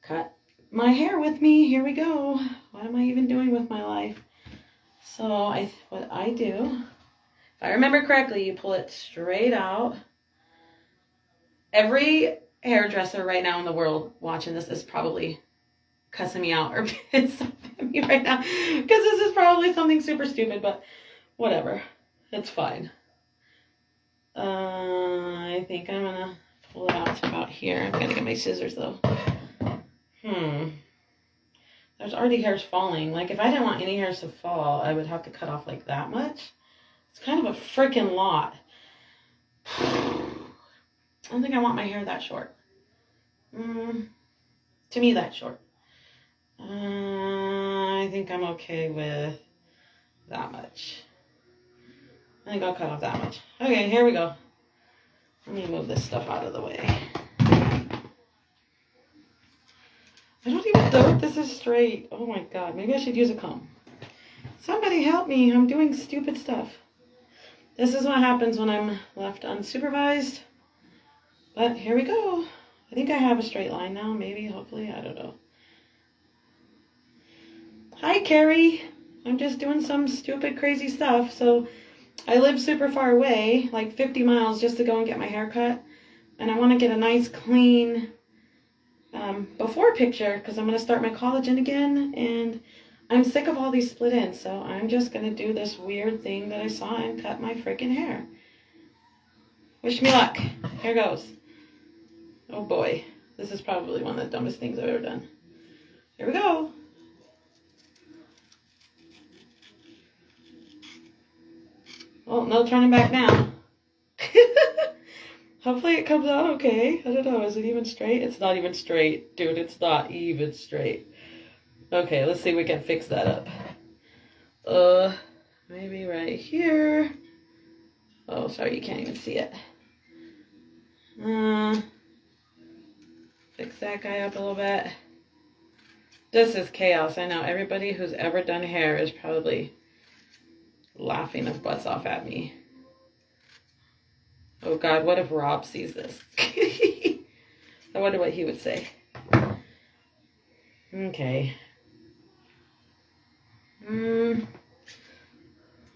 cut my hair with me. Here we go. What am I even doing with my life? So what I do, if I remember correctly, you pull it straight out. Every hairdresser right now in the world watching this is probably cussing me out or pissed off at me right now, because this is probably something super stupid, but whatever. It's fine. I think I'm gonna pull it out to about here. I'm gonna get my scissors though. There's already hairs falling. Like, if I didn't want any hairs to fall, I would have to cut off like that much. It's kind of a freaking lot. I don't think I want my hair that short. To me, that short. I think I'm okay with that much. I think I'll cut off that much. Okay, here we go. Let me move this stuff out of the way. I don't even know if this is straight. Oh my god, maybe I should use a comb. Somebody help me, I'm doing stupid stuff. This is what happens when I'm left unsupervised. But here we go. I think I have a straight line now, maybe, hopefully, I don't know. Hi, Carrie. I'm just doing some stupid, crazy stuff. So I live super far away, like 50 miles just to go and get my hair cut. And I want to get a nice, clean before picture because I'm going to start my collagen again. And I'm sick of all these split ends. So I'm just going to do this weird thing that I saw and cut my freaking hair. Wish me luck. Here goes. Oh boy. This is probably one of the dumbest things I've ever done. Here we go. Well, no turning back now. Hopefully it comes out okay. I don't know. Is it even straight? It's not even straight. Dude, it's not even straight. Okay, let's see if we can fix that up. Maybe right here. Oh, sorry, you can't even see it. Fix that guy up a little bit. This is chaos. I know everybody who's ever done hair is probably laughing their butts off at me. Oh God, what if Rob sees this? I wonder what he would say. Okay.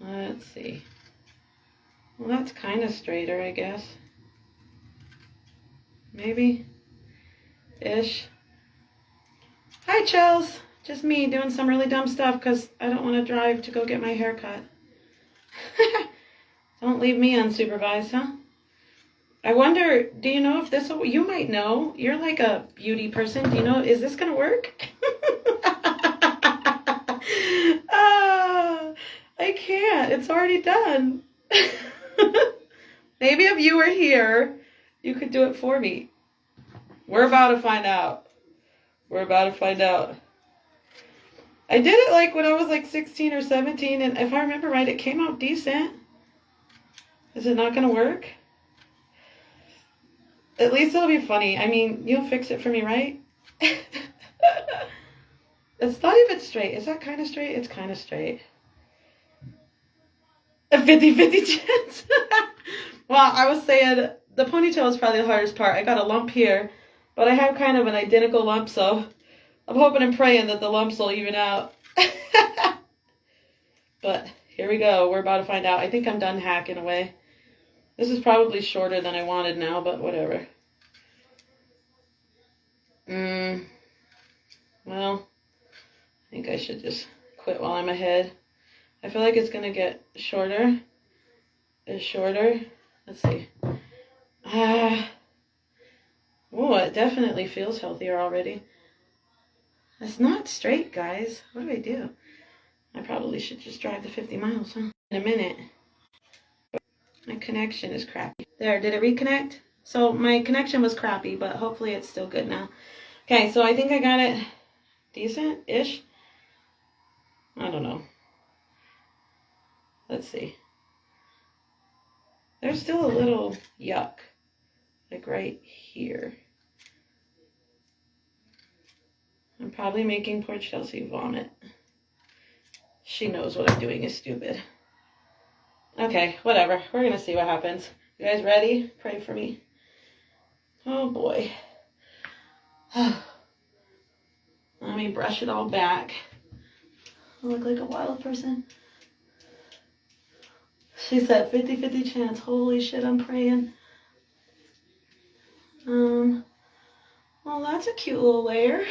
Let's see. Well, that's kind of straighter, I guess. Maybe. Ish. Hi, Chels. Just me doing some really dumb stuff because I don't want to drive to go get my hair cut. Don't leave me unsupervised, huh? I wonder, do you know if this will, you might know, you're like a beauty person. Do you know, is this going to work? I can't. It's already done. Maybe if you were here, you could do it for me. We're about to find out. We're about to find out. I did it like when I was like 16 or 17, and if I remember right, it came out decent. Is it not going to work? At least it'll be funny. I mean, you'll fix it for me, right? It's not even straight. Is that kind of straight? It's kind of straight. A 50-50 chance. Well, I was saying the ponytail is probably the hardest part. I got a lump here, but I have kind of an identical lump, so I'm hoping and praying that the lumps will even out. But here we go. We're about to find out. I think I'm done hacking away. This is probably shorter than I wanted now, but whatever. Well, I think I should just quit while I'm ahead. I feel like it's going to get shorter. It's shorter. Let's see. Oh, it definitely feels healthier already. It's not straight, guys. What do I do? I probably should just drive the 50 miles, huh? In a minute. My connection is crappy. There, did it reconnect? So my connection was crappy, but hopefully it's still good now. Okay, so I think I got it decent-ish. I don't know. Let's see. There's still a little yuck, like right here. I'm probably making poor Chelsea vomit. She knows what I'm doing is stupid. Okay, whatever. We're going to see what happens. You guys ready? Pray for me. Oh, boy. me brush it all back. I look like a wild person. She said 50-50 chance. Holy shit, I'm praying. Well, that's a cute little layer.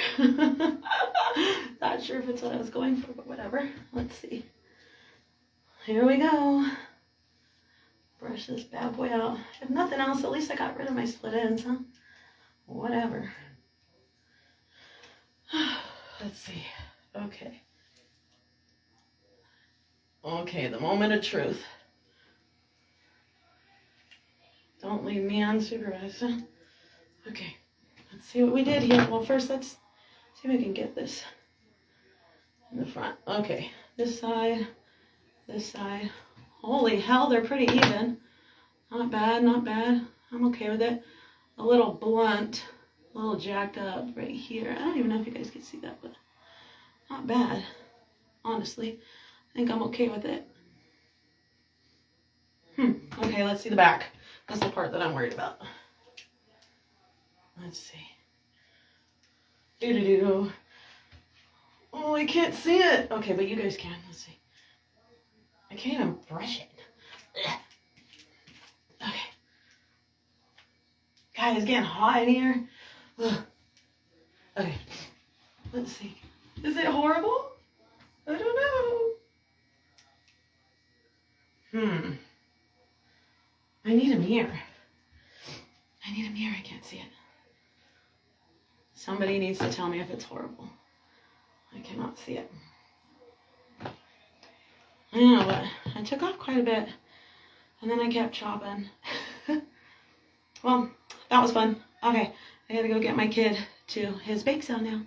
Not sure if it's what I was going for, but whatever. Let's see. Here we go. Brush this bad boy out. If nothing else, at least I got rid of my split ends, huh? Whatever. Let's see. Okay. Okay, the moment of truth. Don't leave me unsupervised, huh? Okay. Let's see what we did here. Well, first let's see if we can get this in the front. Okay. This side. This side. Holy hell, they're pretty even. Not bad, not bad. I'm okay with it. A little blunt, a little jacked up right here. I don't even know if you guys can see that, but not bad. Honestly, I think I'm okay with it. Okay, let's see the back. That's the part that I'm worried about. Let's see. Doo-doo-doo. Oh, I can't see it. Okay, but you guys can. Let's see. I can't even brush it. Ugh. Okay. God, it's getting hot in here. Ugh. Okay. Let's see. Is it horrible? I don't know. I need a mirror. I need a mirror. I can't see it. Somebody needs to tell me if it's horrible. I cannot see it. I know, but I took off quite a bit. And then I kept chopping. Well, that was fun. Okay, I gotta go get my kid to his bake sale now.